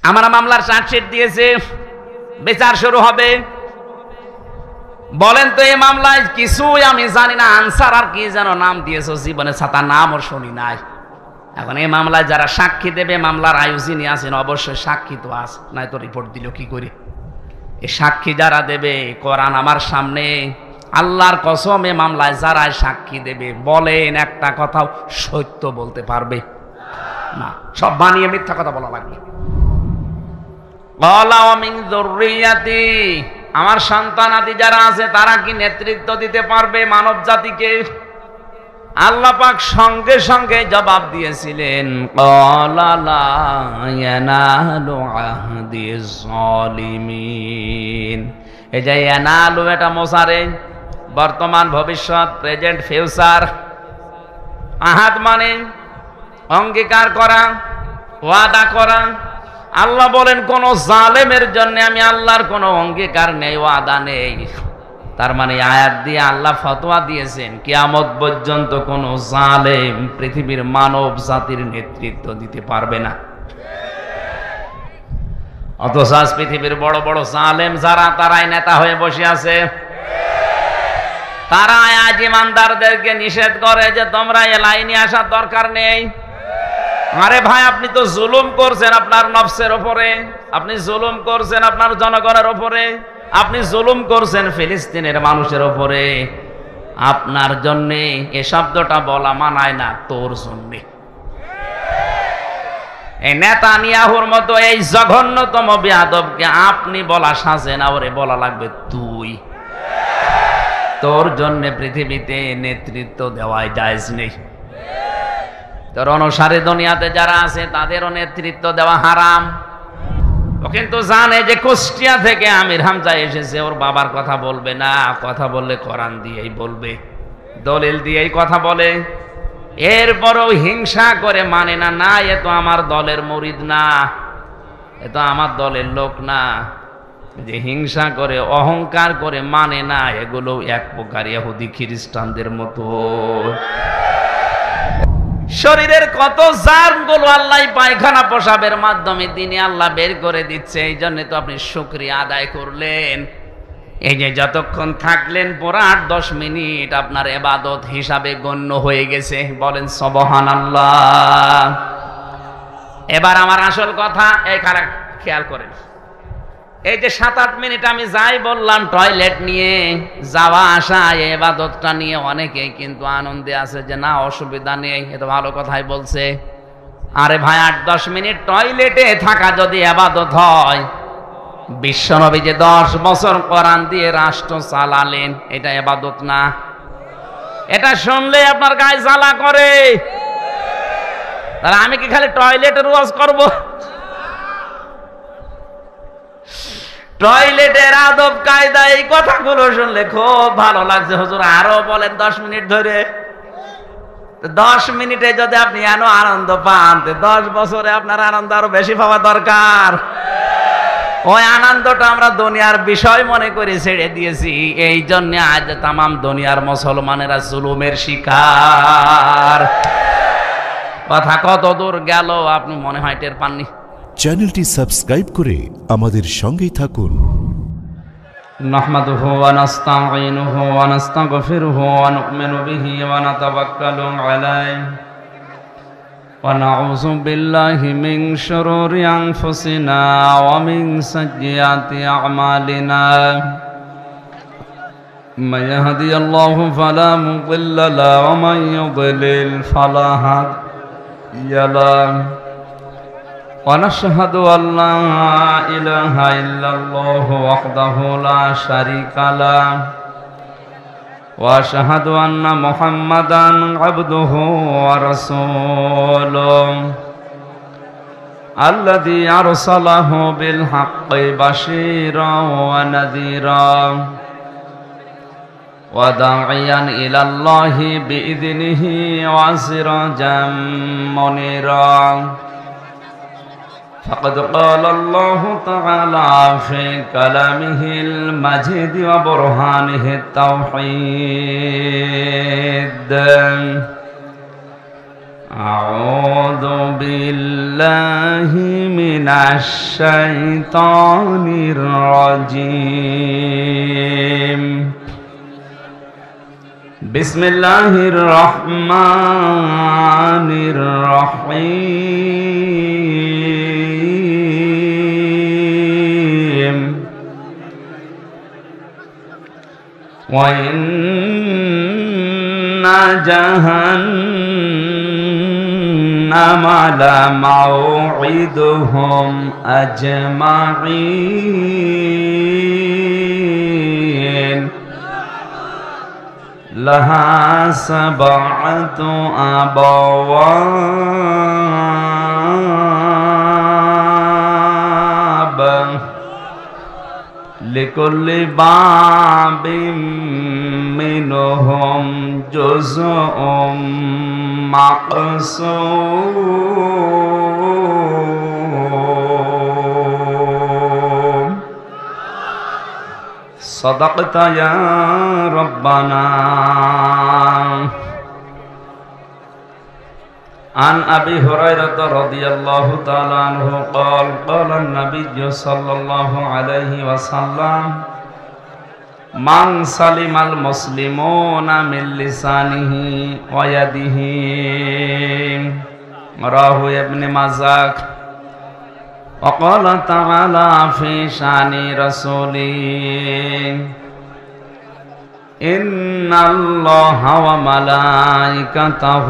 আমার মামলার চার্জশিট দিয়েছে, বিচার শুরু হবে। বলেন তো এই মামলায় কিছুই আমি জানি না, আনসার আর কি যেন নাম দিয়েছো, জীবনে ছাতা নাম ওর শুনি নাই। এখন এই মামলায় যারা সাক্ষী দেবে, মামলার আয়োজনী আছেন, অবশ্যই সাক্ষী তো আস, নাই তো রিপোর্ট দিল কি করে? এই সাক্ষী যারা দেবে, কোরআন আমার সামনে, আল্লাহর কসম এ মামলায় যারা সাক্ষী দেবে, বলেন একটা কথাও সত্য বলতে পারবে না, সব বানিয়ে মিথ্যা কথা বলা লাগবে। আমার সন্তানাদি যারা আছে তারা কি নেতৃত্ব দিতে পারবে মানব জাতিকে? আল্লাহ পাক সঙ্গে সঙ্গে জবাব দিয়েছিলেন, এই যে ইয়ানালু এটা মোসারে, বর্তমান ভবিষ্যৎ, প্রেজেন্ট ফিউচার। আহাদ মানে অঙ্গীকার করা, ওয়াদা করা। আল্লাহ বলেন কোন জালেমের জন্য আমি আল্লাহর কোনো অঙ্গীকার নেই, ওয়াদা নেই। তার মানে আয়াত দিয়ে আল্লাহ ফতোয়া দিয়েছেন কিয়ামত পর্যন্ত কোন জালেম পৃথিবীর মানব জাতির নেতৃত্ব দিতে পারবে না। অথচ আজ পৃথিবীর বড় বড় জালেম যারা, তারাই নেতা হয়ে বসে আছে। তারা আজ ইমানদারদেরকে নিষেধ করে যে তোমরা এ লাইনে আসার দরকার নেই। আরে ভাই, আপনি তো জুলুম করছেন আপনার নফসের উপরে, আপনি জুলুম করছেন আপনার জনগণের উপরে, আপনি জুলুম করছেন ফিলিস্তিনের মানুষের উপরে। আপনার জন্যে এ শব্দটা বলা মানায় না, তোর জন্যে। এই নেতানিয়াহুর মতো এই জঘন্যতম বেয়াদবকে আপনি বলা সাজে না, ওরে বলা লাগবে তুই। তোর জন্যে পৃথিবীতে নেতৃত্ব দেওয়াই জায়েজ নেই। তোর অনুসারী দুনিয়াতে যারা আছে তাদেরও নেতৃত্ব দেওয়া হারাম। ও কিন্তু জানে যে কুষ্টিয়া থেকে আমির হামজা এসেছে, ওর বাবার কথা বলবে না, কথা বললে কোরআন দিয়েই বলবে, দলিল দিয়েই কথা বলে। এরপরও হিংসা করে মানে না, না এ তো আমার দলের মুরিদ না, এ তো আমার দলের লোক না। যে হিংসা করে, অহংকার করে মানে না, এগুলো এক প্রকার ইহুদি খ্রিস্টানদের মতো। শরীরের কত জার্মগুলো আল্লাহ পায়খানা পেশাবের মাধ্যমে দিনে আল্লাহ বের করে দিচ্ছে। এই জন্য তো আপনি শুকরিয়া আদায় করলেন। এই যে যতক্ষণ থাকলেন পুরো 8-10 মিনিট আপনার ইবাদত হিসাবে গণ্য হয়ে গেছে। বলেন সুবহানাল্লাহ। এবার আমার আসল কথা, এই খেয়াল করেন, এই যে 7-8 মিনিট আমি যাই বললাম টয়লেট নিয়ে যাওয়া আসা, এই ইবাদতটা নিয়ে অনেকেই কিন্তু আনন্দে আছে যে না অসুবিধা নেই, এটা ভালো কথাই বলছে। আরে ভাই, 8-10 মিনিট টয়লেটে থাকা যদি ইবাদত হয়, বিশ্বনবী যে 10 বছর কোরআন দিয়ে রাষ্ট্র চালালেন, এটা ইবাদত না? এটা শুনলে আপনার গায়ে জ্বালা করে। তাহলে আমি কি খালি টয়লেটের ওয়াজ করব? টয়লেটের আদব কায়দা, এই কথাগুলো শুনলে খুব ভালো লাগছে। হুজুর আরো বলেন 10 মিনিট ধরে। 10 মিনিটে যদি আপনি এন আনন্দ পান, 10 বছরে আপনার আনন্দ আরো বেশি পাওয়া দরকার। ওই আনন্দটা আমরা দুনিয়ার বিষয় মনে করে ছেড়ে দিয়েছি। এই জন্য আজ তামাম দুনিয়ার মুসলমানেরা জুলুমের শিকার। কথা কত দূর গেল আপনি মনে হয় টের পাননি। চ্যানেলটি সাবস্ক্রাইব করে আমাদের সঙ্গেই থাকুন। নাহমাদুহু ওয়া নাস্তাঈনুহু ওয়া নাস্তাগফিরুহু ওয়া নু'মিনু বিহি ওয়া নাতাওয়াক্কালু আলাইহি ওয়া নাউযু বিল্লাহি মিন শুরুরি আনফুসিনা ওয়া মিন সাইয়্যাতি আমালিনা। মান ইয়াহদিয়াল্লাহু ফালা মুদিল্লা লাহু ওয়া মান ইউদ্লিল ফালা হাদিয়া লাহু। ونشهد أن لا إله إلا الله وحده لا شريك له وأشهد أن محمدا عبده ورسوله الذي أرسله بالحق بشيرا ونذيرا وداعيا إلى الله بإذنه وسراجا منيرا. فقد قال الله تعالى في كلامه المجيد وبرهانه التوحيد: أعوذ بالله من الشيطان الرجيم بسم الله الرحمن الرحيم وإن جهنم لموعدهم أجمعين لها 7 أبواب لكل باب منهم جزء مقسوم صدقت يا ربنا. عن أبي هريرة رضي الله تعالى عنه قال قال النبي صلى الله عليه وسلم من سلم المسلمون من لسانه ويده رواه ابن ماجه. وقال تعالى في شأن رسوله إن الله وملائكته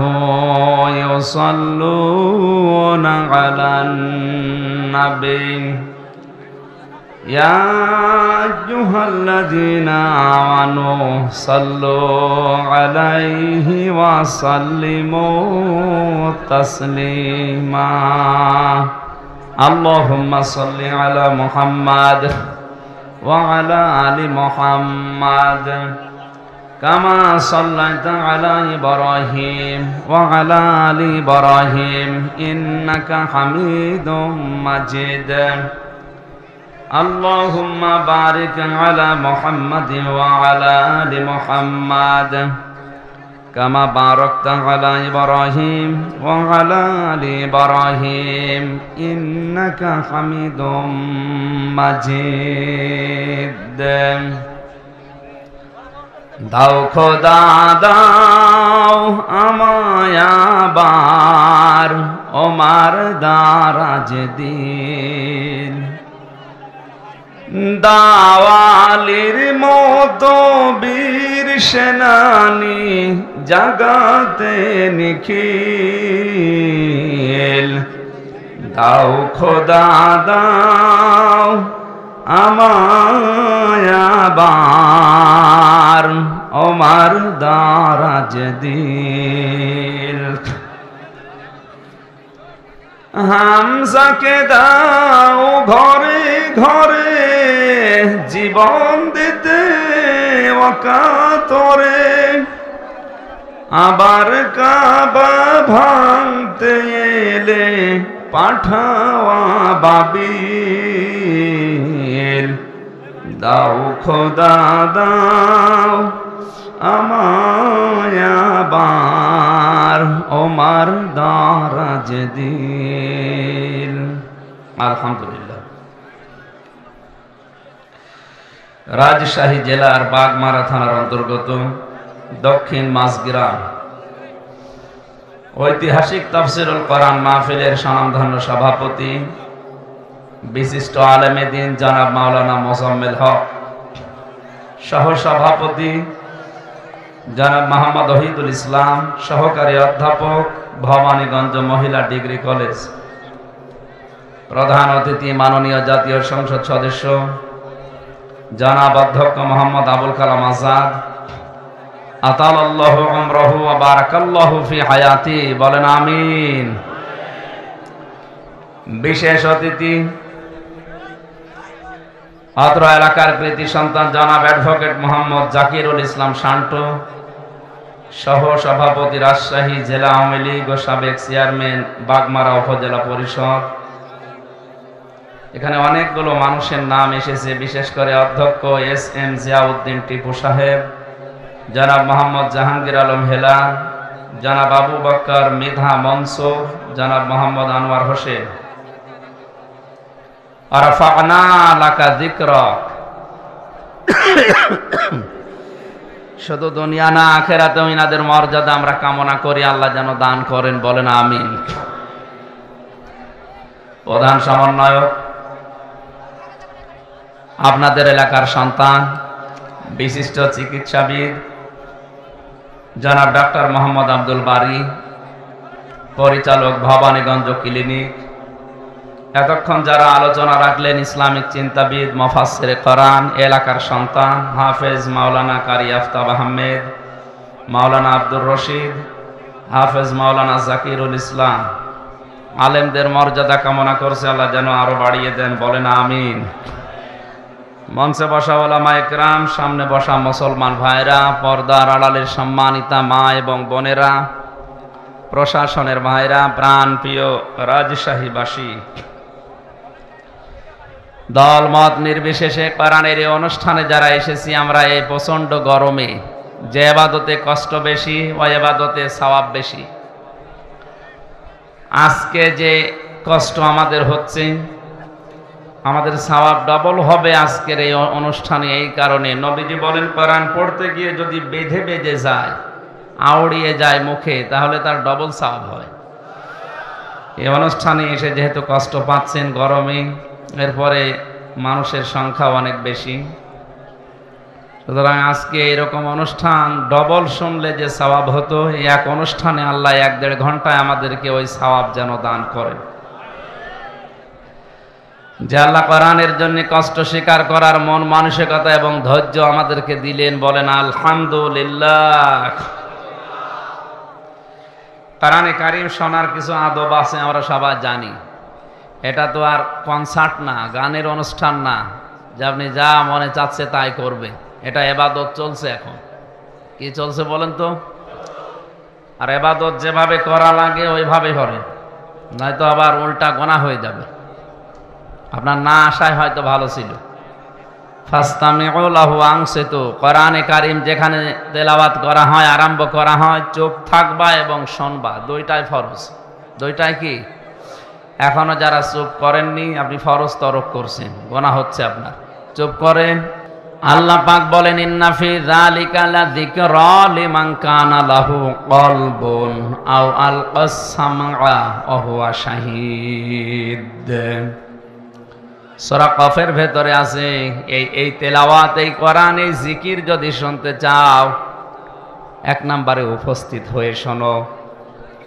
يصلون على النبي يا أيها الذين آمنوا صلوا عليه وسلموا تسليما. اللهم صل على محمد وعلى آل محمد كما صليت على إبراهيم وعلى آل إبراهيم إنك حميد مجيد. اللهم بارك على محمد وعلى آل محمد كما باركت على إبراهيم وعلى آل إبراهيم إنك حميد مجيد. দাও খোদা দাও আমায় আবার ওমার দারাজ দিন দাওয়ালির মতো বীর সেনানি জাগাতে নিখিল দাও খোদা দাও আমায় আবার ওমার দারাজ দিল হামজাকে দাও ঘরে ঘরে জীবন দিতে ওকাতরে আবার কাবা ভাঙতে এলে পাঠাওয়া বাবিল দাও খোদা দাও আমায় আবার ওমার দারাজ দিল। আলহামদুলিল্লাহ। রাজশাহী জেলার বাগমারা থানার অন্তর্গত দক্ষিণ মাঝগ্রাম ঐতিহাসিক তাফসীরুল কোরআন মাহফিলের স্বনামধন্য সভাপতি বিশিষ্ট আলেমে দ্বীন জনাব মাওলানা মোজাম্মেল হক, সহ সভাপতি জনাব মোহাম্মদ ওহিদুল ইসলাম, সহকারী অধ্যাপক ভবানীগঞ্জ মহিলা ডিগ্রি কলেজ, প্রধান অতিথি মাননীয় জাতীয় সংসদ সদস্য জনাব অধ্যক্ষ মোহাম্মদ আবুল কালাম আজাদ, আতালাল্লাহু উমরাহু ওয়া বারাকাল্লাহু ফি হায়াতি, বলেন আমিন। বিশেষ অতিথি অত্র এলাকার কৃতি সন্তান জনাব অ্যাডভোকেট মোহাম্মদ জাকিরুল ইসলাম শান্ত, সহ সভাপতি রাজশাহী জেলা আওয়ামী লীগ ও সাবেক চেয়ারম্যান বাগমারা উপজেলা পরিষদ। এখানে অনেকগুলো মানুষের নাম এসেছে, বিশেষ করে অধ্যক্ষ এস.এম. জিয়াউদ্দিন টিপু সাহেব, জনাব মোহাম্মদ জাহাঙ্গীর আলম হেলা, জনাব আবু বকর মৃধা মনসুর, জনাব মোহাম্মদ আনোয়ার হোসেন। আরফা'না লাকা যিকরাক। শুধু দুনিয়া না আখিরাতেও ইনাদের মর্যাদা আমরা কামনা করি, আল্লাহ যেন দান করেন, বলেন আমিন। প্রধান সমন্বয়ক, আপনাদের এলাকার সন্তান, বিশিষ্ট চিকিৎসাবিদ জনাব ডাক্তার মোহাম্মদ আব্দুল বারী, পরিচালক ভবানীগঞ্জ ক্লিনিক, এতক্ষণ যারা আলোচনা রাখলেন ইসলামিক চিন্তাবিদ, মুফাসসিরে কোরআন, এলাকার সন্তান হাফেজ মাওলানা কারি আফতাব আহমেদ, মাওলানা আব্দুর রশিদ, হাফেজ মাওলানা জাকিরুল ইসলাম, আলেমদের মর্যাদা কামনা করছে আল্লাহ যেন আরো বাড়িয়ে দেন, বলেন আমিন। মঞ্চে বসা ওলামা একরাম, সামনে বসা মুসলমান ভাইরা, পর্দার আড়ালের সম্মানিতা মা এবং বোনেরা, প্রশাসনের ভাইরা, প্রাণ প্রিয় রাজশাহীবাসী, দল মত নির্বিশেষে কোরআনের এই অনুষ্ঠানে যারা এসেছি, আমরা এই প্রচন্ড গরমে যে ইবাদতে কষ্ট বেশি ওই ইবাদতে সওয়াব বেশি। আজকে যে কষ্ট আমাদের হচ্ছে, আমাদের সওয়াব ডবল হবে আজকের এই অনুষ্ঠানে। এই কারণে নবীজি বলেন, কোরআন পড়তে গিয়ে যদি বেঁধে বেঁধে যায়, আউড়িয়ে যায় মুখে, তাহলে তার ডবল সওয়াব হয়। এই অনুষ্ঠানে এসে যেহেতু কষ্ট পাচ্ছেন গরমে, এরপরে মানুষের সংখ্যা অনেক বেশি, সুতরাং আজকে এরকম অনুষ্ঠান ডবল শুনলে যে সওয়াব হতো, এই এক অনুষ্ঠানে আল্লাহ 1-1.5 ঘন্টায় আমাদেরকে ওই সওয়াব যেন দান করেন। যে আল্লাহ কোরআনের জন্য কষ্ট স্বীকার করার মন মানসিকতা এবং ধৈর্য আমাদেরকে দিলেন, বলেন আলহামদুলিল্লাহ। কোরআনে কারীম শোনার কিছু আদব আছে, আমরা সবাই জানি। এটা তো আর কনসার্ট না, গানের অনুষ্ঠান না যে আপনি যা মনে চাচ্ছে তাই করবে। এটা ইবাদত চলছে। এখন কি চলছে বলেন তো? আর ইবাদত যেভাবে করা লাগে ওইভাবে করে, নয়তো আবার উল্টা গোনা হয়ে যাবে। আপনার না আসায় হয়তো ভালো ছিল। ফাস্তামিউ লাহু আনসিতু, কোরআনে কারীম যেখানে তেলাওয়াত করা হয়, আরম্ভ করা হয়, চুপ থাকবা এবং শুনবা, দুইটাই ফরজ। দুইটাই কি? এখনো যারা চুপ করেননি, আপনি ফরজ তরক করছেন, গোনা হচ্ছে আপনার। চুপ করেন। আল্লাহ পাক বলেন, ইন্না ফি যালিকা লাযিকরা লিমান কানা লাহু কলবুন আও আলকাস সামআ ওয়া হুয়া শাহীদ। সূরা কফের ভেতরে আছে এই তেলাওয়াত, এই কোরআন, এই জিকির যদি শুনতে চাও, 1 নম্বরে উপস্থিত হয়ে শোনো।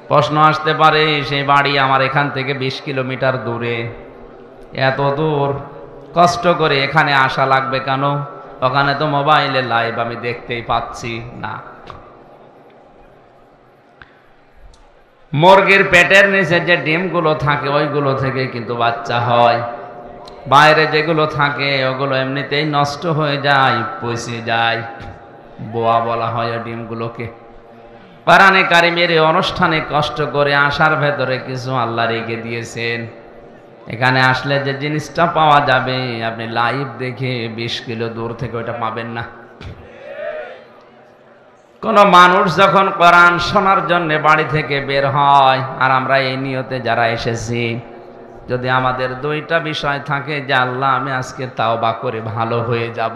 প্রশ্ন আসতে পারে, সেই বাড়ি আমার এখান থেকে 20 কিলোমিটার দূরে, এত দূর কষ্ট করে এখানে আসা লাগবে কেন? ওখানে তো মোবাইলে লাইভ আমি দেখতেই পাচ্ছি না। মুরগির পেটের নিচে যে ডিমগুলো থাকে ওইগুলো থেকে কিন্তু বাচ্চা হয়, বাইরে যেগুলো থাকে ওগুলো এমনিতেই নষ্ট হয়ে যায়, পচে যায়, বোয়া বলা হয় ডিমগুলোকে। কোরআনে কারীমের এই অনুষ্ঠানে কষ্ট করে আসার ভেতরে কিছু আল্লাহ রেখে দিয়েছেন। এখানে আসলে যে জিনিসটা পাওয়া যাবে, আপনি লাইভ দেখে 20 কিলো দূর থেকে ওইটা পাবেন না। কোন মানুষ যখন কোরআন শোনার জন্য বাড়ি থেকে বের হয়, আর আমরা এই নিয়তে যারা এসেছি, যদি আমাদের দুইটা বিষয় থাকে যে আল্লাহ আমি আজকে তাওবা করে ভালো হয়ে যাব।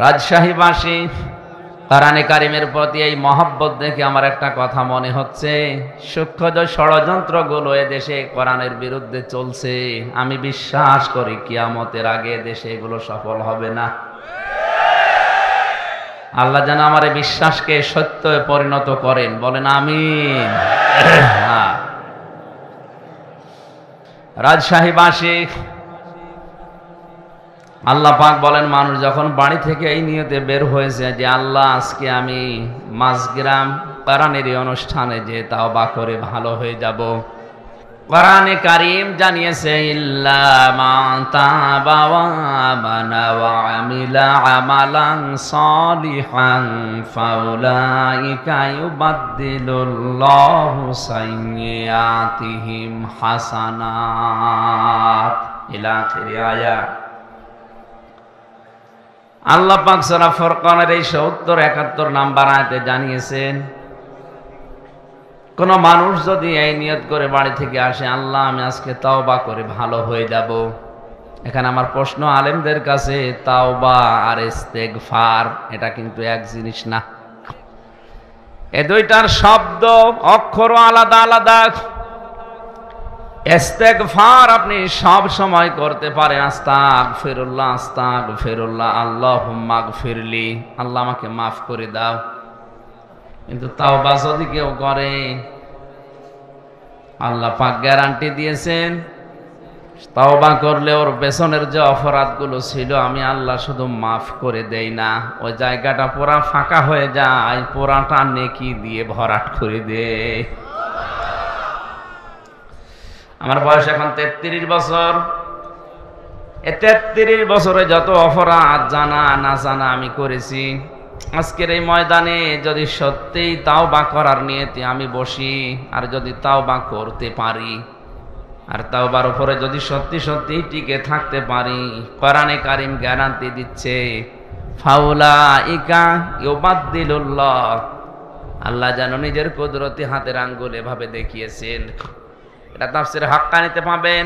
রাজশাহীবাসী, কোরআনে কারীমের প্রতি এই মহব্বত দেখে আমার একটা কথা মনে হচ্ছে, সূক্ষ্ম যে ষড়যন্ত্রগুলো এদেশে কোরআনের বিরুদ্ধে চলছে, আমি বিশ্বাস করি কিয়ামতের আগে দেশে এগুলো সফল হবে না। আল্লাহ যেন আমার এই বিশ্বাসকে সত্যে পরিণত করেন, বলেন আমিন। রাজশাহীবাসী, আল্লাহ পাক বলেন, মানুষ যখন বাড়ি থেকে এই নিয়তে বের হয়েছে যে আল্লাহ আজকে আমি মাসগ্রাম কোরআনের এই অনুষ্ঠানে যে তাওবা করে ভালো হয়ে যাব, কোরআনে কারীম জানিয়েছে, ইল্লা মান তাবা ওয়া আমানা ওয়া আমিলা আমালান সালিহান ফাউলাইকা ইউবাদদিলুল্লাহু সাইয়্যাতিহিম হাসানাত। ইলা আখিরি আয়াত। আল্লাহ পাক সূরা ফুরকানের এই 70-71 নাম্বার আয়াতে জানিয়েছেন, কোন মানুষ যদি এই নিয়ত করে বাড়ি থেকে আসে, আল্লাহ আমি আজকে তাওবা করে ভালো হয়ে যাব, এখানে আমার প্রশ্ন আলেমদের কাছে, তাওবা আর ইস্তেগফার এটা কিন্তু এক জিনিস না। এই দুইটার শব্দ অক্ষর আলাদা আলাদা। ইস্তেগফার আপনি সব সময় করতে পারেন, আস্তাগফিরুল্লাহ আস্তাগফিরুল্লাহ, আল্লাহুম্মা গফিরলি, আল্লাহ আমাকে মাফ করে দাও। কিন্তু তাওবা যদি কেউ করে, আল্লাহ পাক গ্যারান্টি দিয়েছেন তাওবা করলে ওর পেছনের যে অপরাধগুলো ছিল আমি আল্লাহ শুধু মাফ করে দেই না, ওই জায়গাটা পুরা ফাঁকা হয়ে যায়, পুরাটা নেকি দিয়ে ভরাট করে দেয়। আমার বয়স এখন 33 বছর। এই 33 বছরে যত অপরাধ জানা না জানা আমি করেছি, আজকের এই ময়দানে যদি সত্যিই তাওবা করার নিয়তে আমি বসি, আর যদি তাওবা করতে পারি, আর তাওবার উপরে যদি সত্যি সত্যি টিকে থাকতে পারি, কোরআনে কারীম গ্যারান্টি দিচ্ছে ফাউলাইকা ইউবাদদিলুল্লাহ, আল্লাহ যেন নিজের কুদরতি হাতের আঙ্গুল এভাবে দেখিয়েছেন। এটা তাফসীরে হাক্কানিতে পাবেন।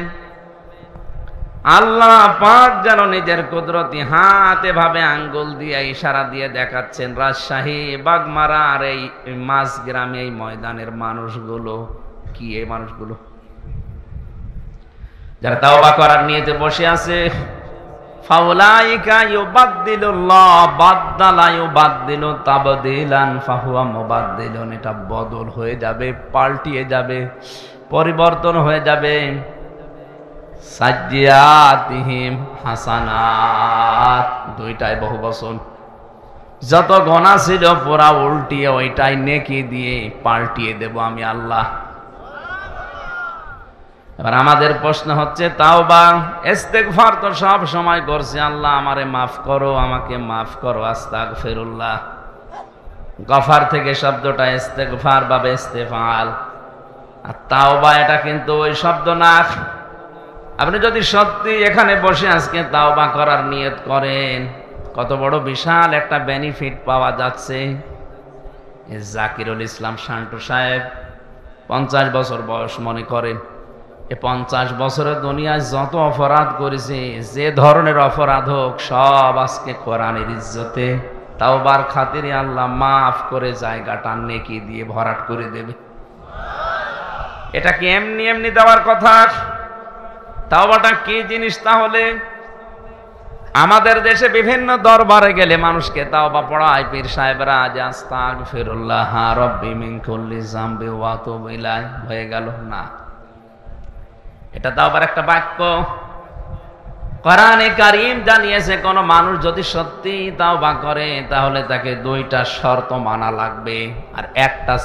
আল্লাহ পাক যেন নিজের কুদরতি হাত এভাবে আঙ্গুল দিয়ে ইশারা দিয়ে দেখাচ্ছেন রাজশাহী, বাগমারা আর এই মাছ গ্রামে এই ময়দানের মানুষগুলো কি, এই মানুষগুলো যারা তাওবা করার নিয়তে বসে আছে, ফাউলাইকা ইউবাদদিলুল্লাহ বাদদালা ইউবাদদিলু তাবদীলান ফাহুয়া মুবাদদিলুন, এটা বদল হয়ে যাবে, পাল্টিয়ে যাবে, পরিবর্তন হয়ে যাবে। সাজ্জিয়াতিহিম হাসানাত, দুইটাই বহুবচন। যত গুনাহ ছিল পুরা উল্টিয়ে ওইটাই নেকি দিয়ে পাল্টিয়ে দেব আমি আল্লাহ। এবার আমাদের প্রশ্ন হচ্ছে, তাওবা ইস্তেগফার তো সব সময় করছি, আল্লাহ আমারে মাফ করো, আমাকে মাফ করো, আস্তাগফিরুল্লাহ। গফার থেকে শব্দটা ইস্তেগফার বা ইস্তেফাল, আর তাওবা এটা কিন্তু ওই শব্দ না। আপনি যদি সত্যি এখানে বসে আজকে তাওবা করার নিয়ত করেন, কত বড় বিশাল একটা বেনিফিট পাওয়া যাচ্ছে। জাকিরুল ইসলাম শান্টু সাহেব 50 বছর বয়স মনে করেন, এই 50 বছরের দুনিয়ায় যত অপরাধ করেছে, যে ধরনের অপরাধ হোক, সব আজকে কোরআনের ইজ্জতে তাওবার খাতিরে আল্লাহ মাফ করে জায়গাটা নেকি দিয়ে ভরাট করে দেবে। এটা কি এমনি এমনি দেওয়ার কথা? তাওবাটা কি জিনিস? তাহলে আমাদের দেশে বিভিন্ন দরবারে গেলে মানুষকে তাওবা পড়ায় পীর সাহেবরা, যে আস্তাগফিরুল্লাহ রাব্বি মিন কুল্লি যামবি ওয়া আতুবু ইলাইহি, হয়ে গেল না। এটা তাওবার একটা বাক্য। কোরআনে কারীম জানিয়েছে কোন মানুষ যদি সত্যি তাওবা করে, তাহলে তাকে দুইটা শর্ত মানা লাগবে, আর একটা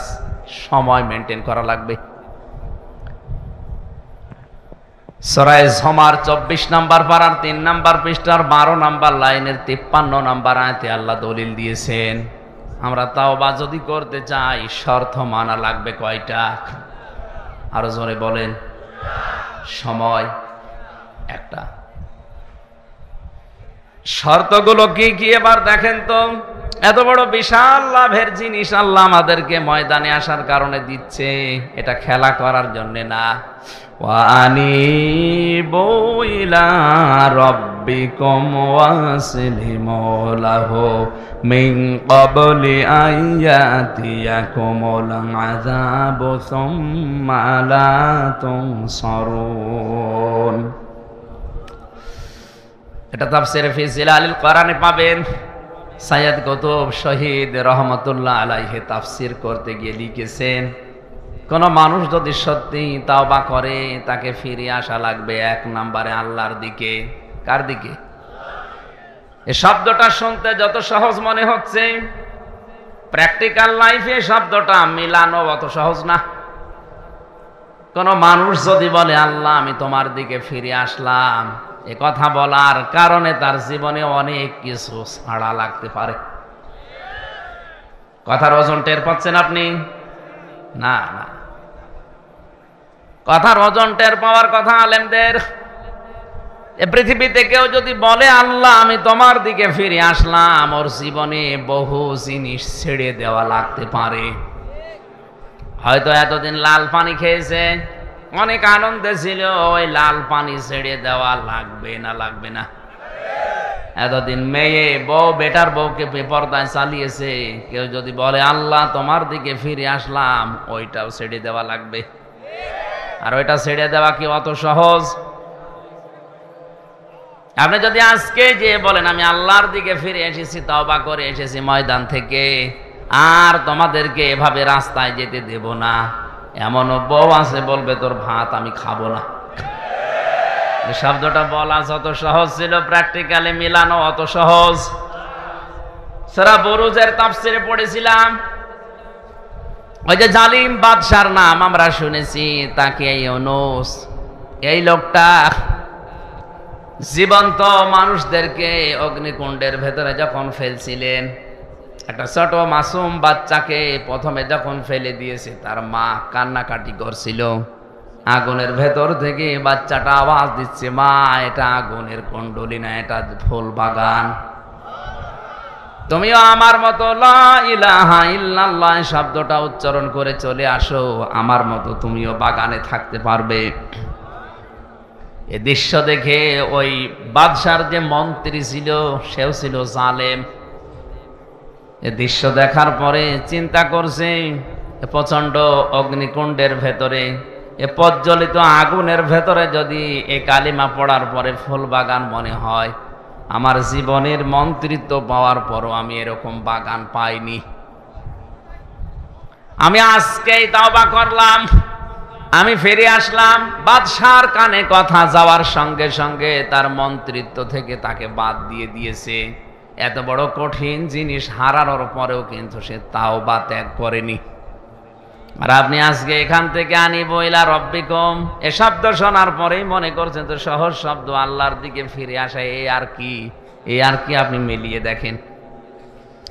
সময় মেনটেন করা লাগবে। সূরা জুমার 24 নম্বর পারার 3 নম্বর পৃষ্ঠার 12 নম্বর লাইনের 53 নম্বর আয়াতে আল্লাহ দলিল দিয়েছেন, আমরা তাওবা যদি করতে চাই শর্ত মানা লাগবে কয়টা? আরো জোরে বলেন। সময় একটা। শর্তগুলো কি কি এবার দেখেন তো। এত বড় বিশাল লাভের জিনিস আল্লাহ আমাদেরকে ময়দানে আসার কারণে দিচ্ছে, এটা খেলা করার জন্য না। ওয়ানিবু ইলা রাব্বিকুম ওয়াসলিমু লাহু মিন ক্বাবলি আইয়াতিয়াকুমুল আযাবু সুম্মা লা তুনসারুন। এটা তাফসীরে ফি জিলালিল কোরআনে পাবেন। সাইয়্যিদ কুতুব শহীদ রহমাতুল্লাহ আলাইহি তাফসীর করতে গিয়ে লিখেছেন, কোন মানুষ যদি সত্যি তাওবা করে, তাকে ফিরে আসা লাগবে 1 নম্বরে আল্লাহর দিকে। কার দিকে? এই শব্দটা শুনতে যত সহজ মনে হচ্ছে, প্র্যাকটিক্যাল লাইফে শব্দটা মিলানো অত সহজ না। কোন মানুষ যদি বলে আল্লাহ আমি তোমার দিকে ফিরে আসলাম, এ কথা বলার কারণে তার জীবনে অনেক কিছু ছাড়া লাগতে পারে। কথার ওজন টের পাচ্ছেন আপনি? না না, কথার ওজন টের পাওয়ার কথা আলেমদের। এ পৃথিবীতে কেউ যদি বলে আল্লাহ আমি তোমার দিকে ফিরে আসলাম, ওর জীবনে বহু জিনিস ছেড়ে দেওয়া লাগতে পারে। হয়তো এতদিন লাল পানি খেয়েছে, অনেক আনন্দে ছিল, ওই লাল পানি ছেড়ে দেওয়া লাগবে না লাগবে না? এতদিন মেয়ে বউ বেটার বউকে বেপরদায় চালিয়েছে, কেউ যদি বলে আল্লাহ তোমার দিকে ফিরে আসলাম, ওইটাও ছেড়ে দেওয়া লাগবে। আর ওইটা ছেড়ে দেওয়া কি অত সহজ? আপনি যদি আজকে যে বলেন আমি আল্লাহর দিকে ফিরে এসেছি, তওবা করে এসেছি ময়দান থেকে, আর তোমাদেরকে এভাবে রাস্তায় যেতে দেব না, এমনও বউ আছে বলবে তোর ভাত আমি খাবো না। শব্দটা বলা যত সহজ ছিল, প্র্যাকটিক্যালি মিলানো অত সহজ। সূরা বুরুজের তাফসিরে পড়েছিলাম, ওই যে জালিম বাদশার নাম আমরা শুনেছি, তাকে ইউনূস, এই লোকটা জীবন্ত মানুষদেরকে অগ্নিকুণ্ডের ভেতরে যখন ফেলছিলেন, একটা ছোট মাসুম বাচ্চাকে প্রথমে যখন ফেলে দিয়েছে, তার মা কান্নাকাটি করছিল। আগুনের ভেতর থেকে বাচ্চাটা আওয়াজ দিচ্ছে, মা এটা আগুনের কুণ্ডলী না, এটা ফুল বাগান। তুমিও আমার মতো লা ইলাহা ইল্লাল্লাহ শব্দটা উচ্চারণ করে চলে আসো, আমার মতো তুমিও বাগানে থাকতে পারবে। এ দৃশ্য দেখে ওই বাদশার যে মন্ত্রী ছিল, সেও ছিল জালেম। এ দৃশ্য দেখার পরে চিন্তা করছে, প্রচন্ড অগ্নিকুণ্ডের ভেতরে, এ প্রজ্বলিত আগুনের ভেতরে যদি এ কালিমা পড়ার পরে ফুল বাগান মনে হয়, আমার জীবনের মন্ত্রিত্ব পাওয়ার পরও আমি এরকম বাগান পাইনি। আমি আজকেই তওবা করলাম, আমি ফিরে আসলাম। বাদশার কানে কথা যাওয়ার সঙ্গে সঙ্গে তার মন্ত্রিত্ব থেকে তাকে বাদ দিয়ে দিয়েছে। এত বড় কঠিন জিনিস হারানোর পরেও কিন্তু সে তাওবা ত্যাগ করেনি। আর আপনি আজকে এখান থেকে আনিব ইলা রব্বিকুম, এ শব্দ শোনার পরেই মনে করছেন তো সহজ শব্দ, আল্লাহর দিকে ফিরে আসা, এই আর কি, এই আর কি? আপনি মিলিয়ে দেখেন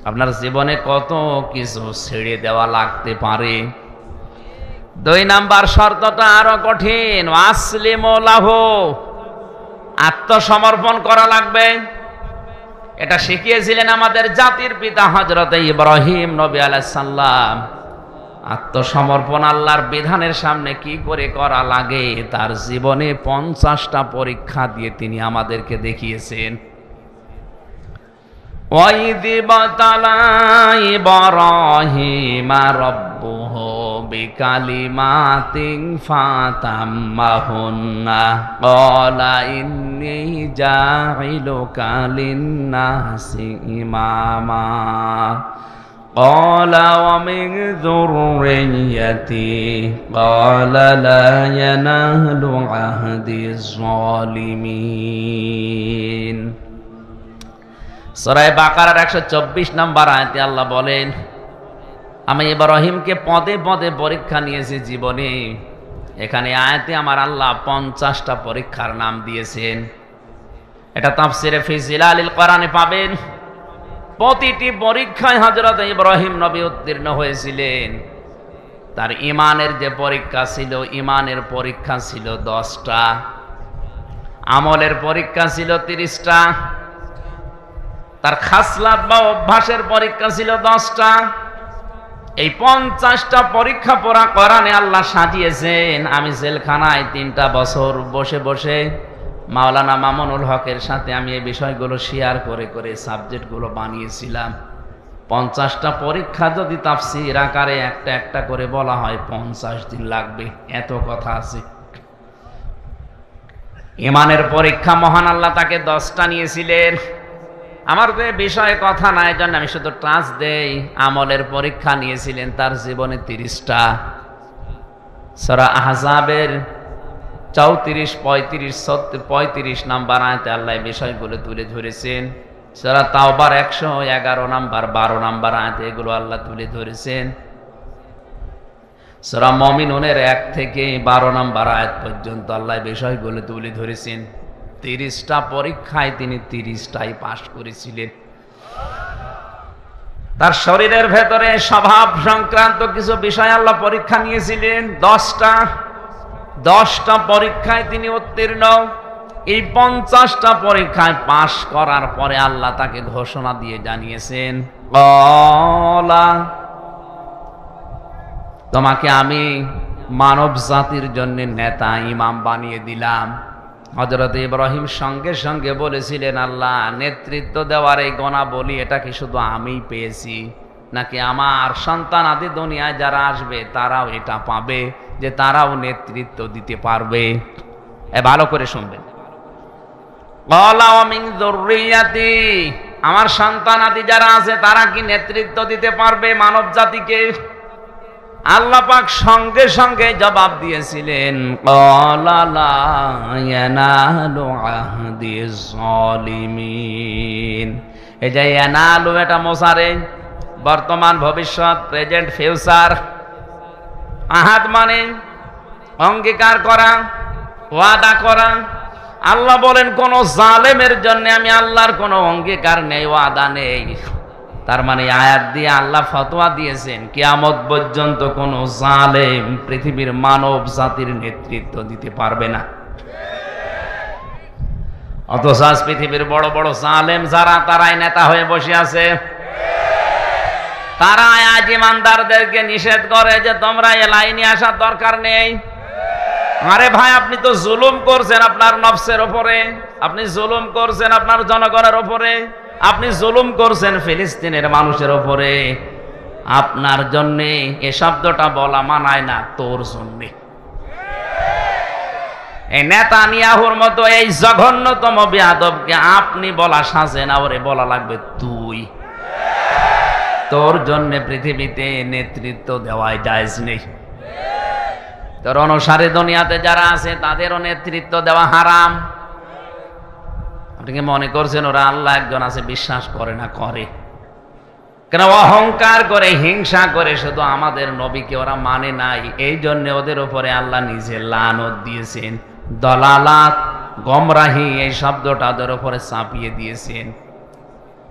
আপনার জীবনে কত কিছু ছেড়ে দেওয়া লাগতে পারে। 2 নাম্বার শর্তটা আরো কঠিন, আসলিমু লাহু, আত্মসমর্পণ করা লাগবে। এটা শিখিয়েছিলেন আমাদের জাতির পিতা হযরত ইব্রাহিম নবী আলাইহিস সালাম। আত্মসমর্পণ আল্লাহর বিধানের সামনে কি করে করা লাগে, তার জীবনে 50টা পরীক্ষা দিয়ে তিনি আমাদেরকে দেখিয়েছেন। وَإِذِ ابْتَلَى إِبْرَاهِيمَ رَبُّهُ بِكَلِمَاتٍ فَأَتَمَّهُنَّ قَالَ إِنِّي جَاعِلُكَ لِلنَّاسِ إِمَامًا قَالَ وَمِنْ ذُرِّيَّتِي قَالَ لَا يَنَالُ عَهْدِي الظَّالِمِينَ। সূরা বাকারার 124 নম্বর আয়াতে আল্লাহ বলেন, আমি ইব্রাহিমকে পদে পদে পরীক্ষা নিয়েছি জীবনে। এখানে আয়াতে আমার আল্লাহ 50টা পরীক্ষার নাম দিয়েছেন। এটা তাফসিরে ফি জিলালিল কোরআনে পাবেন। প্রতিটি পরীক্ষায় হযরত ইব্রাহিম নবী উত্তীর্ণ হয়েছিলেন। তার ঈমানের যে পরীক্ষা ছিল, ঈমানের পরীক্ষা ছিল 10টা, আমলের পরীক্ষা ছিল 30টা, তার খাসলাত বা অভ্যাসের পরীক্ষা ছিল 10টা। এই 50টা পরীক্ষা পড়া কোরআনে আল্লাহ সাজিয়েছেন। আমি জেলখানায় 3টা বছর বসে বসে মাওলানা মামুনুল হকের সাথে আমি এই বিষয়গুলো শেয়ার করে করে সাবজেক্টগুলো বানিয়েছিলাম। 50টা পরীক্ষা যদি তাফসীর আকারে একটা একটা করে বলা হয় 50 দিন লাগবে, এত কথা আছে। ঈমানের পরীক্ষা মহান আল্লাহ তাকে 10টা নিয়েছিলেন। আমার তো বিষয়ে কথা নাই, জন্য আমি শুধু টাচ দেই। আমলের পরীক্ষা নিয়েছিলেন তার জীবনে 30টা। সূরা আহজাবের 34, 35, 35 নাম্বার আয়াতে আল্লাহ বিষয়গুলো তুলে ধরেছেন। সূরা তাওবার 111 নাম্বার, 12 নাম্বার আয়াতে এগুলো আল্লাহ তুলে ধরেছেন। সূরা মুমিনুনের 1 থেকে 12 নাম্বার আয়াত পর্যন্ত আল্লাহ বিষয়গুলো তুলে ধরেছেন। 30টা পরীক্ষায় তিনি 30টাই পাশ করেছিলেন। তার শরীরের ভেতরে স্বভাব সংক্রান্ত কিছু বিষয় আল্লাহ পরীক্ষা নিয়েছিলেন 10টা পরীক্ষায় তিনি উত্তীর্ণ। এই 50টা পরীক্ষায় পাশ করার পরে আল্লাহ তাকে ঘোষণা দিয়ে জানিয়েছেন, তোমাকে আমি মানব জাতির জন্য নেতা ইমাম বানিয়ে দিলাম। হযরত ইব্রাহিম সঙ্গে সঙ্গে বলেছিলেন, আল্লাহ নেতৃত্ব দেওয়ার এই গুণাবলী এটা কি শুধু আমিই পেয়েছি, নাকি আমার সন্তান আদি দুনিয়ায় যারা আসবে তারাও এটা পাবে, যে তারাও নেতৃত্ব দিতে পারবে? ভালো করে শুনবেন। ক্বালা ওয়া মিন যুররিয়াতি, আমার সন্তান আদি যারা আছে তারা কি নেতৃত্ব দিতে পারবে মানব জাতিকে? আল্লাহ পাক সঙ্গে সঙ্গে জবাব দিয়েছিলেন, ক্বালা লা ইয়ানালু আহদিজ জালিমিন। এই যে ইয়ানালু এটা মোসারে, বর্তমান ভবিষ্যৎ, প্রেজেন্ট ফিউচার। আহাদ মানে অঙ্গীকার করা, ওয়াদা করা। আল্লাহ বলেন কোন জালেমের জন্য আমি আল্লাহর কোনো অঙ্গীকার নেই, ওয়াদা নেই। তার মানে আয়াত দিয়ে আল্লাহ ফতোয়া দিয়েছেন কিয়ামত পর্যন্ত কোন জালেম পৃথিবীর মানব জাতির নেতৃত্ব দিতে পারবে না। অথচ আজ পৃথিবীর বড় বড় জালেম যারা, তারাই নেতা হয়ে বসে আছে। তারা আজ ইমানদারদেরকে নিষেধ করে যে তোমরা এ লাইনে আসার দরকার নেই। আরে ভাই, আপনি তো জুলুম করছেন আপনার নফসের উপরে, আপনি জুলুম করছেন আপনার জনগণের উপরে, আপনি জুলুম করছেন ফিলিস্তিনের মানুষের উপরে। আপনার জন্য এ শব্দটা বলা মানায় না, তোর জন্য। এই নেতানিয়াহুর মতো এই জঘন্যতম বেয়াদবকে আপনি বলা সাজে না, ওরে বলা লাগবে তুই। তোর জন্য পৃথিবীতে নেতৃত্ব দেওয়াই জায়েজ নেই। তোর অনুসারী দুনিয়াতে যারা আছে তাদেরও নেতৃত্ব দেওয়া হারাম। আপনি কি মনে করছেন ওরা আল্লাহ একজন আছে বিশ্বাস করে না? করে। কেন? অহংকার করে, হিংসা করে শুধু আমাদের নবীকে ওরা মানে নাই। এই জন্য ওদের উপরে আল্লাহ নিজে লানত দিয়েছেন। দলালাত, গমরাহি এই শব্দটা ওদের উপরে চাপিয়ে দিয়েছেন।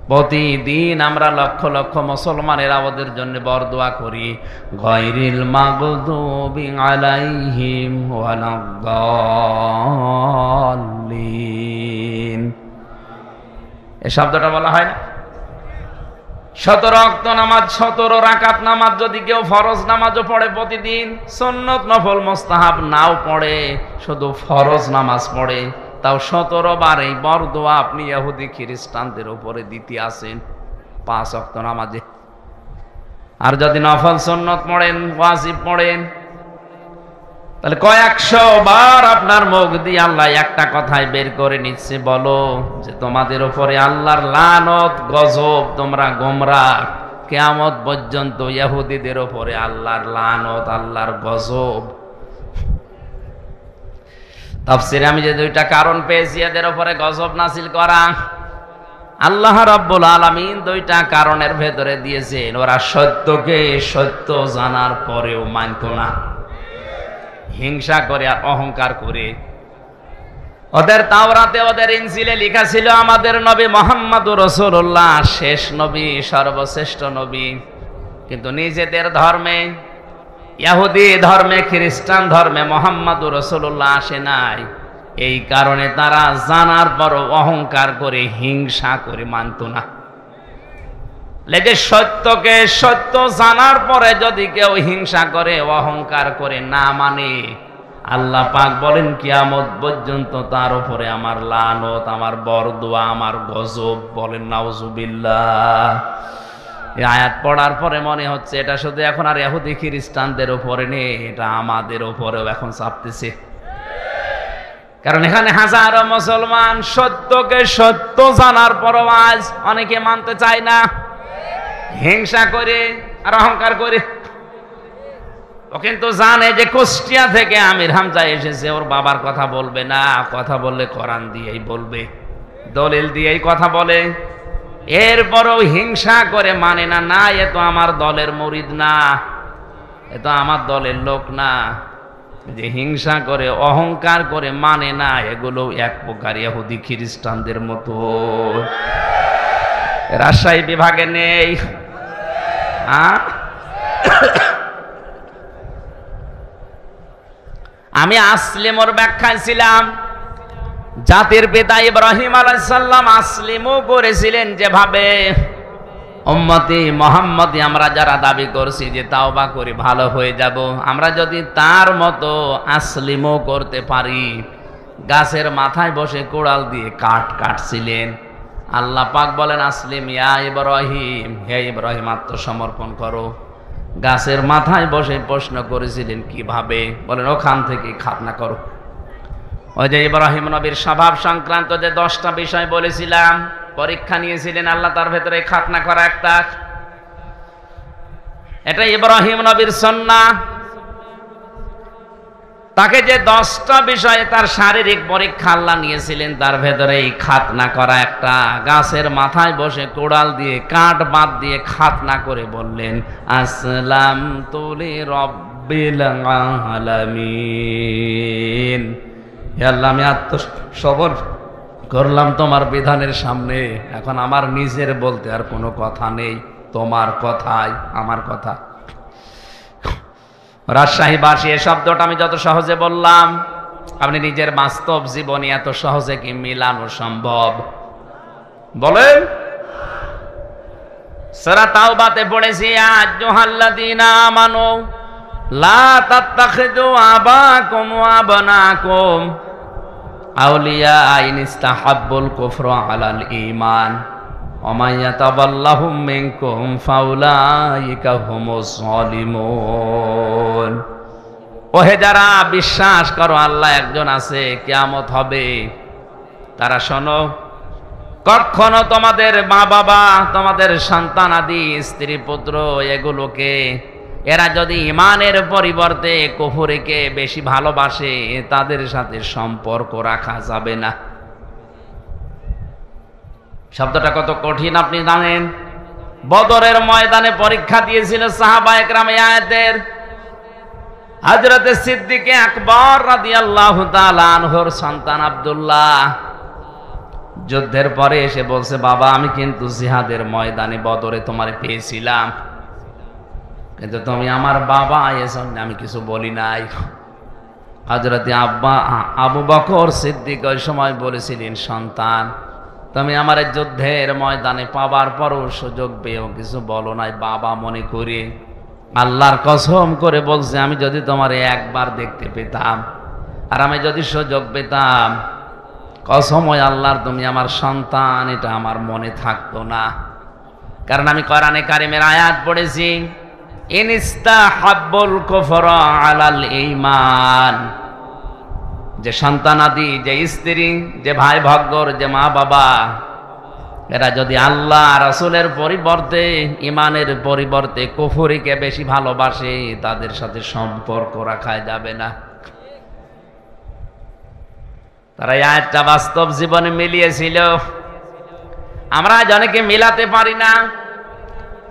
প্রতিদিন আমরা লক্ষ লক্ষ মুসলমানেরা ওদের জন্য বরদোয়া করি, গায়রিল মাগদুবি আলাইহিম ওয়ালাদ-দাল্লিন। এই শব্দটা বলা হয় না? 17 ওয়াক্ত নামাজ, 17 রাকাত নামাজ যদি কেউ ফরজ নামাজও পড়ে প্রতিদিন, সুন্নত নফল মুস্তাহাব নাও পড়ে, শুধু ফরজ নামাজ পড়ে, তাও 17 বার এই বরদোয়া আপনি ইহুদি খ্রিস্টানদের উপরে দিতে আসেন 5 ওয়াক্ত নামাজে। আর যদি নফল সুন্নত পড়েন, ওয়াজিব পড়েন, তাহলে কয়েকশো বার আপনার মুখ দিয়ে আল্লাহ একটা কথাই বের করে নিচ্ছে, বলো যে তোমাদের উপরে আল্লাহর লানত, গজব, তোমরা গোমরাহ। কিয়ামত পর্যন্ত ইহুদিদের উপরে আল্লাহর লানত, আল্লাহর গজব। তাফসীরে আমি যে 2টা কারণ পেয়েছি এদের উপরে গজব নাযিল করা, আল্লাহ রাব্বুল আলামিন 2টা কারণের ভেতরে দিয়েছেন। ওরা সত্যকে সত্য জানার পরেও মানত না, হিংসা করে আর অহংকার করে। ওদের তাওরাতে, ওদের ইনজিলে লেখা ছিল আমাদের নবী মুহাম্মদুর রাসূলুল্লাহ শেষ নবী, সর্বশ্রেষ্ঠ নবী। কিন্তু নিজেদের ধর্মে, ইহুদি ধর্মে, খ্রিস্টান ধর্মে মুহাম্মদুর রাসূলুল্লাহ আসে নাই। এই কারণে তারা জানার পরও অহংকার করে, হিংসা করে মানত না। লেগে সত্যকে সত্য জানার পরে যদি কেউ হিংসা করে, অহংকার করে, না মানে, আল্লাহ পাক বলেন কিয়ামত পর্যন্ত তার উপরে আমার লানত, আমার বরদোয়া, আমার গজব। বলেন নাউজুবিল্লাহ। এই আয়াত পড়ার পরে মনে হচ্ছে এটা শুধু এখন আর ইহুদি খ্রিস্টানদের উপরে নেই, এটা আমাদের উপরেও এখন চাপতেছে। কারণ এখানে হাজারো মুসলমান সত্যকে সত্য জানার পরও আজ অনেকে মানতে চায় না, হিংসা করে আর অহংকার করে। ও কিন্তু জানে যে কুষ্টিয়া থেকে আমির হামজা এসেছে, ওর বাবার কথা বলবে না, কথা বললে কোরআন দিয়েই বলবে, দলিল দিয়েই কথা বলে। এরপরও হিংসা করে মানে না, না এ তো আমার দলের মুরিদ না, এ তো আমার দলের লোক না। যে হিংসা করে, অহংকার করে মানে না, এগুলো এক প্রকার ইহুদি খ্রিস্টানদের মতো। রাজশাহী বিভাগে নেই। আমি আসলিমর ব্যাখ্যায় ছিলাম। জাতির পিতা ইব্রাহিম আলাইহিস সালাম আসলিমও করেছিলেন যেভাবে, উম্মতি মুহাম্মদি আমরা যারা দাবি করছি যে তাওবা করে ভালো হয়ে যাব, আমরা যদি তার মতো আসলিমও করতে পারি। গাছের মাথায় বসে কোড়াল দিয়ে কাঠ কাটছিলেন, আল্লাহ পাক বলেন আসলিম ইয়া ইব্রাহিম, হে ইব্রাহিম আত্মসমর্পণ করো। গাছের মাথায় বসে প্রশ্ন করেছিলেন কিভাবে, বলেন ওখান থেকে খাতনা করো। ওই যে ইব্রাহিম নবীর স্বভাব সংক্রান্ত যে 10টা বিষয় বলেছিলাম, পরীক্ষা নিয়েছিলেন আল্লাহ, তার ভেতরে খাতনা করা একটা। এটা ইব্রাহিম নবীর সুন্নাহ। তাকে যে 10টা বিষয়ে তার শারীরিক পরীক্ষা আল্লাহ নিয়েছিলেন, তার ভেতরে এই খাতনা করা একটা। গাছের মাথায় বসে কোড়াল দিয়ে কাঠ বাদ দিয়ে খাতনা করে বললেন আসলামতু লিরাব্বিল আলামিন, হে আল্লাহ আমি আত্মসমর্পণ করলাম তোমার বিধানের সামনে। এখন আমার নিজের বলতে আর কোনো কথা নেই, তোমার কথাই আমার কথা। রাজশাহীবাসী এই শব্দটা আমি যত সহজে বললাম, আপনি নিজের বাস্তব জীবনে এত সহজে কি মিলানো সম্ভব? বলেন। সূরা তাওবাতে পড়েছি আইয়ুহাল্লাযীনা আমানু লা তাত্তাখিযু আবাকুম ওয়া আবনাকুম আউলিয়া ইন ইস্তাহাব্বুল কুফরা আলাল ঈমান ওয়া মান ইয়াতাওয়াল্লাহুম মিনকুম ফাউলাইকা হুমুজ যালিমুন। ওহে যারা বিশ্বাস করো আল্লাহ একজন আছে, কিয়ামত হবে, তারা শোনো, কখনো তোমাদের মা বাবা, তোমাদের সন্তান আদি স্ত্রী পুত্র এগুলোকে এরা যদি ঈমানের পরিবর্তে কুফরকে বেশি ভালোবাসে, তাদের সাথে সম্পর্ক রাখা যাবে না। শব্দটা কত কঠিন আপনি জানেন। বদরের ময়দানে পরীক্ষা দিয়েছিল সাহাবায়ে কেরাম এই আয়াতের। হযরতে সিদ্দিকে আকবর রাদিয়াল্লাহু তাআলা আনহুর সন্তান আব্দুল্লাহ যুদ্ধের পরে এসে বলছে, বাবা আমি কিন্তু জিহাদের ময়দানে বদরে তোমারে পেয়েছিলাম, কিন্তু তুমি আমার বাবা, এজন্য আমি কিছু বলি নাই। হযরতে আবু বকর সিদ্দিক ওই সময় বলেছিলেন, সন্তান তুমি আমার যুদ্ধের ময়দানে পাবার পরও সুযোগ পেয়েও কিছু বলো নাই বাবা মনে করে। আল্লাহর কসম করে বলছে, আমি যদি তোমার একবার দেখতে পেতাম আর আমি যদি সুযোগ পেতাম, কসম হয় আল্লাহর তুমি আমার সন্তান, এটা আমার মনে থাকতো না। কারণ আমি কোরআনে কারিমের আয়াত পড়েছি, ইনস্তাহাব্বুল কুফরা আলাল ঈমান, যে সন্তানাদি, যে স্ত্রী, যে ভাই ভগ্গর, যে মা বাবা, এরা যদি আল্লাহ রাসূলের পরিবর্তে, ঈমানের পরিবর্তে কুফরিকে বেশি ভালোবাসে, তাদের সাথে সম্পর্ক রাখা যাবে না। তারা এই আয়াতটা বাস্তব জীবনে মিলিয়েছিল, আমরা অনেকে মিলাতে পারি না।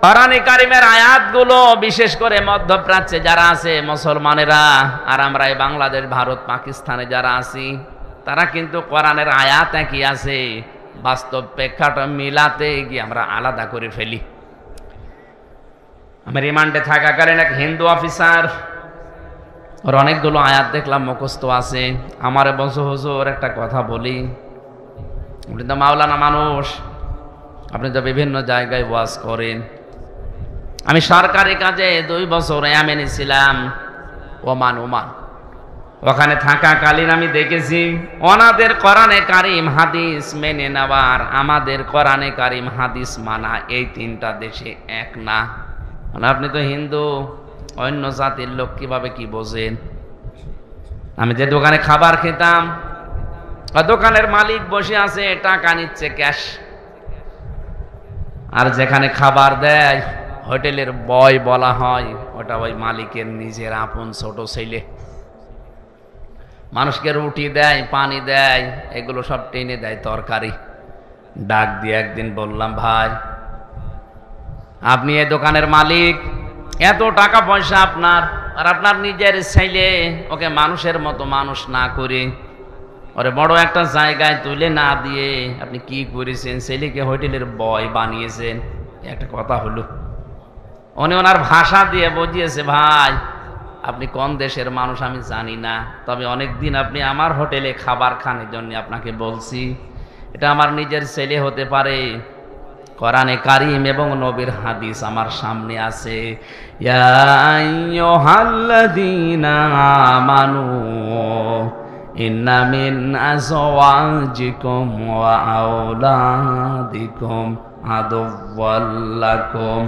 কোরআনে কারিমের আয়াতগুলো বিশেষ করে মধ্যপ্রাচ্যে যারা আছে মুসলমানেরা, আর আমরা এই বাংলাদেশ, ভারত, পাকিস্তানে যারা আছি, তারা কিন্তু কোরআনের আয়াত একই আছে, বাস্তব প্রেক্ষাটা মিলাতে গিয়ে আমরা আলাদা করে ফেলি। আমি রিমান্ডে থাকাকালীন এক হিন্দু অফিসার, ওর অনেকগুলো আয়াত দেখলাম মুখস্থ আছে। আমারে বলছে, হুজুর একটা কথা বলি, আপনি তো মাওলানা মানুষ, আপনি তো বিভিন্ন জায়গায় ওয়াজ করেন। আমি সরকারি কাজে 2 বছর ইয়ামেনে ছিলাম, ওমান। ওখানে থাকাকালীন আমি দেখেছি ওনাদের কোরআনে কারিম হাদিস মেনে নেওয়ার, আমাদের কোরআনে কারিম হাদিস মানা, এই 3টা দেশে এক না। আপনি তো হিন্দু, অন্য জাতির লোক, কিভাবে কি বোঝেন? আমি যে দোকানে খাবার খেতাম, দোকানের মালিক বসে আছে, টাকা নিচ্ছে ক্যাশ, আর যেখানে খাবার দেয় হোটেলের বয় বলা হয়, ওটা ওই মালিকের নিজের আপন ছোট ছেলে। মানুষকে রুটি দেয়, পানি দেয়, এগুলো সব টেনে দেয় তরকারি। ডাক দিয়ে একদিন বললাম, ভাই আপনি এই দোকানের মালিক, এত টাকা পয়সা আপনার, আর আপনার নিজের ছেলে, ওকে মানুষের মতো মানুষ না করে ওরে বড় একটা জায়গায় তুলে না দিয়ে আপনি কি করেছেন? ছেলেকে হোটেলের বয় বানিয়েছেন। একটা কথা হলো, উনি ওনার ভাষা দিয়ে বুঝিয়েছে, ভাই আপনি কোন দেশের মানুষ আমি জানি না, তবে অনেকদিন আপনি আমার হোটেলে খাবার খান, জন্য আপনাকে বলছি। এটা আমার নিজের ছেলে হতে পারে, কোরআনে কারীম এবং নবীর হাদিস আমার সামনে আছে। ইয়া আইয়ুহাল্লাযীনা আমানু ইন্না মিন আজওয়াজিকুম ওয়া আওলাদিকুম আদুওয়াল লাকুম